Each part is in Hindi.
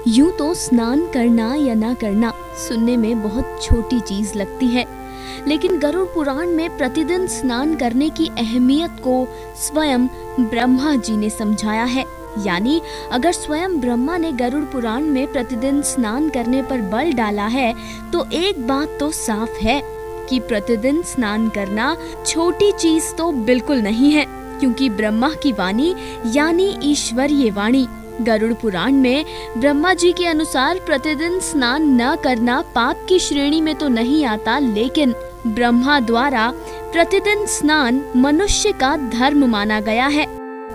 यूं तो स्नान करना या ना करना सुनने में बहुत छोटी चीज लगती है, लेकिन गरुड़ पुराण में प्रतिदिन स्नान करने की अहमियत को स्वयं ब्रह्मा जी ने समझाया है। यानी अगर स्वयं ब्रह्मा ने गरुड़ पुराण में प्रतिदिन स्नान करने पर बल डाला है, तो एक बात तो साफ है कि प्रतिदिन स्नान करना छोटी चीज तो बिल्कुल नहीं है, क्योंकि ब्रह्मा की वाणी यानी ईश्वरीय वाणी। गरुड़ पुराण में ब्रह्मा जी के अनुसार प्रतिदिन स्नान न करना पाप की श्रेणी में तो नहीं आता, लेकिन ब्रह्मा द्वारा प्रतिदिन स्नान मनुष्य का धर्म माना गया है।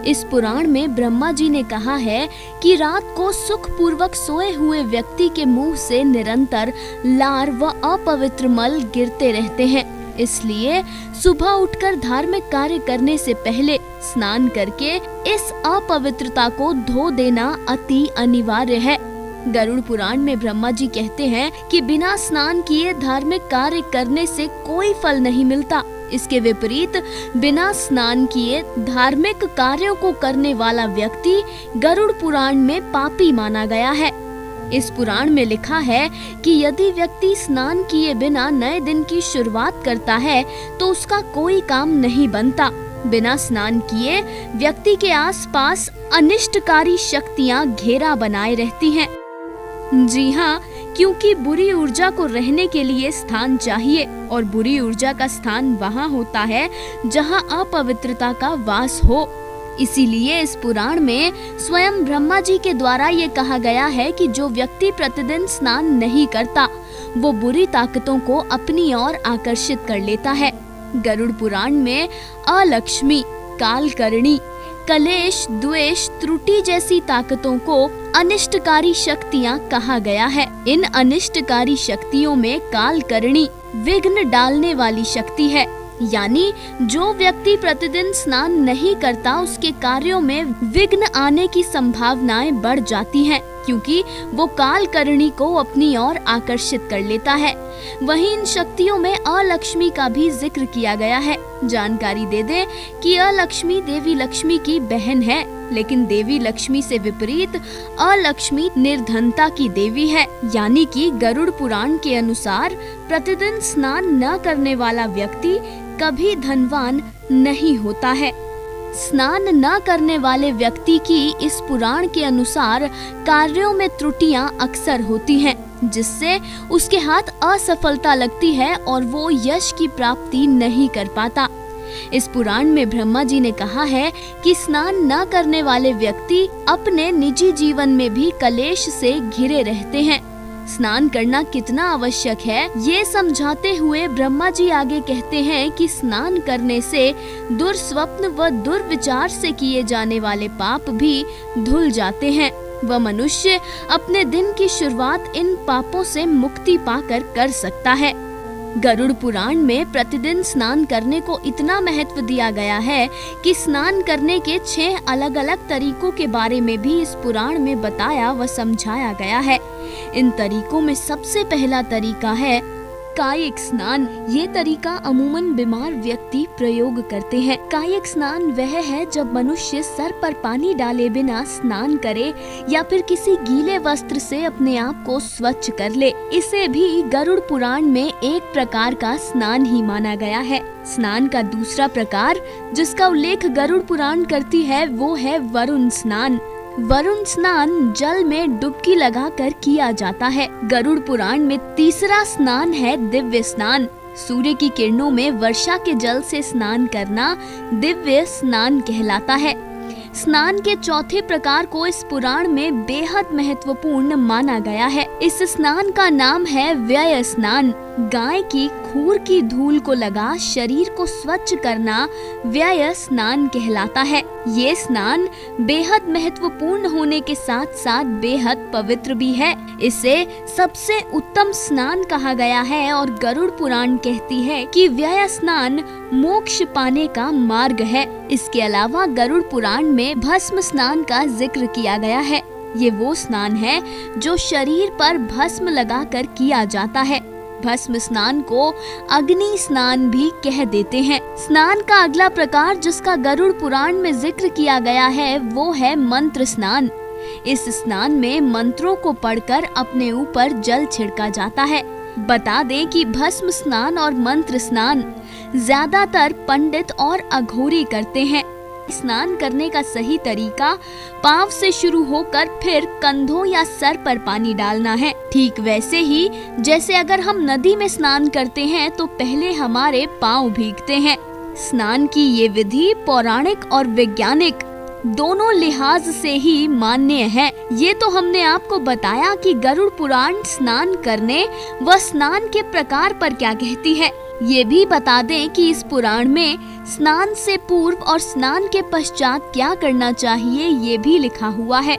इस पुराण में ब्रह्मा जी ने कहा है कि रात को सुख पूर्वक सोए हुए व्यक्ति के मुंह से निरंतर लार व अपवित्र मल गिरते रहते हैं, इसलिए सुबह उठकर धार्मिक कार्य करने से पहले स्नान करके इस अपवित्रता को धो देना अति अनिवार्य है। गरुड़ पुराण में ब्रह्मा जी कहते हैं कि बिना स्नान किए धार्मिक कार्य करने से कोई फल नहीं मिलता। इसके विपरीत बिना स्नान किए धार्मिक कार्यों को करने वाला व्यक्ति गरुड़ पुराण में पापी माना गया है। इस पुराण में लिखा है कि यदि व्यक्ति स्नान किए बिना नए दिन की शुरुआत करता है तो उसका कोई काम नहीं बनता। बिना स्नान किए व्यक्ति के आसपास अनिष्टकारी शक्तियां घेरा बनाए रहती हैं। जी हाँ, क्योंकि बुरी ऊर्जा को रहने के लिए स्थान चाहिए, और बुरी ऊर्जा का स्थान वहाँ होता है जहाँ अपवित्रता का वास हो। इसीलिए इस पुराण में स्वयं ब्रह्मा जी के द्वारा ये कहा गया है कि जो व्यक्ति प्रतिदिन स्नान नहीं करता वो बुरी ताकतों को अपनी ओर आकर्षित कर लेता है। गरुड़ पुराण में अलक्ष्मी, कालकर्णी, कलेश, द्वेष, त्रुटि जैसी ताकतों को अनिष्टकारी शक्तियां कहा गया है। इन अनिष्टकारी शक्तियों में कालकर्णी विघ्न डालने वाली शक्ति है, यानी जो व्यक्ति प्रतिदिन स्नान नहीं करता उसके कार्यों में विघ्न आने की संभावनाएं बढ़ जाती हैं, क्योंकि वो कालकर्णी को अपनी ओर आकर्षित कर लेता है। वहीं इन शक्तियों में अलक्ष्मी का भी जिक्र किया गया है। जानकारी दे दें कि अलक्ष्मी देवी लक्ष्मी की बहन है, लेकिन देवी लक्ष्मी से विपरीत अलक्ष्मी निर्धनता की देवी है। यानी कि गरुड़ पुराण के अनुसार प्रतिदिन स्नान न करने वाला व्यक्ति कभी धनवान नहीं होता है। स्नान न करने वाले व्यक्ति की इस पुराण के अनुसार कार्यों में त्रुटियां अक्सर होती हैं, जिससे उसके हाथ असफलता लगती है और वो यश की प्राप्ति नहीं कर पाता। इस पुराण में ब्रह्मा जी ने कहा है कि स्नान न करने वाले व्यक्ति अपने निजी जीवन में भी कलेश से घिरे रहते हैं। स्नान करना कितना आवश्यक है ये समझाते हुए ब्रह्मा जी आगे कहते हैं कि स्नान करने से दुर्स्वप्न व दुर्विचार से किए जाने वाले पाप भी धुल जाते हैं। वह मनुष्य अपने दिन की शुरुआत इन पापों से मुक्ति पाकर कर सकता है। गरुड़ पुराण में प्रतिदिन स्नान करने को इतना महत्व दिया गया है कि स्नान करने के 6 अलग-अलग तरीकों के बारे में भी इस पुराण में बताया व समझाया गया है। इन तरीकों में सबसे पहला तरीका है कायिक स्नान। ये तरीका अमूमन बीमार व्यक्ति प्रयोग करते हैं। कायिक स्नान वह है जब मनुष्य सर पर पानी डाले बिना स्नान करे या फिर किसी गीले वस्त्र से अपने आप को स्वच्छ कर ले। इसे भी गरुड़ पुराण में एक प्रकार का स्नान ही माना गया है। स्नान का दूसरा प्रकार जिसका उल्लेख गरुड़ पुराण करती है वो है वरुण स्नान। वरुण स्नान जल में डुबकी लगाकर किया जाता है। गरुड़ पुराण में तीसरा स्नान है दिव्य स्नान। सूर्य की किरणों में वर्षा के जल से स्नान करना दिव्य स्नान कहलाता है। स्नान के चौथे प्रकार को इस पुराण में बेहद महत्वपूर्ण माना गया है। इस स्नान का नाम है व्यय स्नान। गाय की खूर की धूल को लगा शरीर को स्वच्छ करना व्यय स्नान कहलाता है। ये स्नान बेहद महत्वपूर्ण होने के साथ साथ बेहद पवित्र भी है। इसे सबसे उत्तम स्नान कहा गया है और गरुड़ पुराण कहती है कि व्यय स्नान मोक्ष पाने का मार्ग है। इसके अलावा गरुड़ पुराण में भस्म स्नान का जिक्र किया गया है। ये वो स्नान है जो शरीर पर भस्म लगाकर किया जाता है। भस्म स्नान को अग्नि स्नान भी कह देते हैं। स्नान का अगला प्रकार जिसका गरुड़ पुराण में जिक्र किया गया है वो है मंत्र स्नान। इस स्नान में मंत्रों को पढ़कर अपने ऊपर जल छिड़का जाता है। बता दें कि भस्म स्नान और मंत्र स्नान ज्यादातर पंडित और अघोरी करते हैं। स्नान करने का सही तरीका पांव से शुरू होकर फिर कंधों या सर पर पानी डालना है। ठीक वैसे ही जैसे अगर हम नदी में स्नान करते हैं तो पहले हमारे पांव भीगते हैं। स्नान की ये विधि पौराणिक और वैज्ञानिक दोनों लिहाज से ही मान्य है। ये तो हमने आपको बताया कि गरुड़ पुराण स्नान करने व स्नान के प्रकार पर क्या कहती है। ये भी बता दें कि इस पुराण में स्नान से पूर्व और स्नान के पश्चात क्या करना चाहिए ये भी लिखा हुआ है।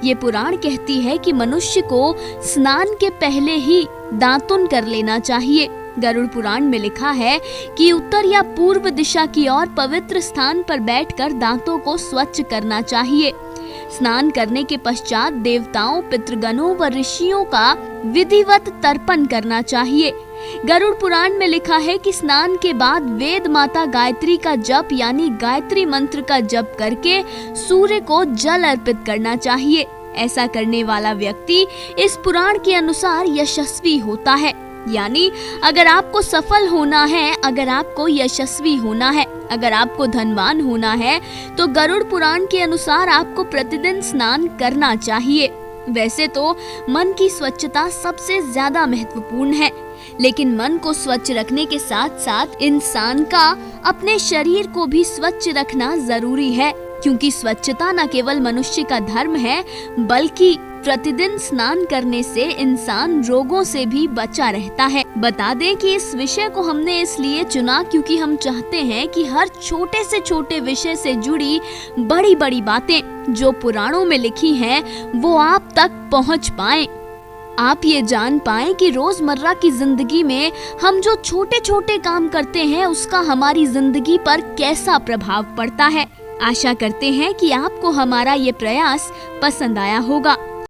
ये पुराण कहती है कि मनुष्य को स्नान के पहले ही दातुन कर लेना चाहिए। गरुड़ पुराण में लिखा है कि उत्तर या पूर्व दिशा की ओर पवित्र स्थान पर बैठकर दांतों को स्वच्छ करना चाहिए। स्नान करने के पश्चात देवताओं, पितृगणों व ऋषियों का विधिवत तर्पण करना चाहिए। गरुड़ पुराण में लिखा है कि स्नान के बाद वेद माता गायत्री का जप यानी गायत्री मंत्र का जप करके सूर्य को जल अर्पित करना चाहिए। ऐसा करने वाला व्यक्ति इस पुराण के अनुसार यशस्वी होता है। यानी अगर आपको सफल होना है, अगर आपको यशस्वी होना है, अगर आपको धनवान होना है तो गरुड़ पुराण के अनुसार आपको प्रतिदिन स्नान करना चाहिए। वैसे तो मन की स्वच्छता सबसे ज्यादा महत्वपूर्ण है, लेकिन मन को स्वच्छ रखने के साथ साथ इंसान का अपने शरीर को भी स्वच्छ रखना जरूरी है, क्योंकि स्वच्छता न केवल मनुष्य का धर्म है बल्कि प्रतिदिन स्नान करने से इंसान रोगों से भी बचा रहता है। बता दें कि इस विषय को हमने इसलिए चुना क्योंकि हम चाहते हैं कि हर छोटे से छोटे विषय से जुड़ी बड़ी बड़ी बातें जो पुराणों में लिखी हैं वो आप तक पहुंच पाएं। आप ये जान पाएं कि रोजमर्रा की जिंदगी में हम जो छोटे छोटे काम करते हैं उसका हमारी जिंदगी पर कैसा प्रभाव पड़ता है। आशा करते हैं कि आपको हमारा ये प्रयास पसंद आया होगा।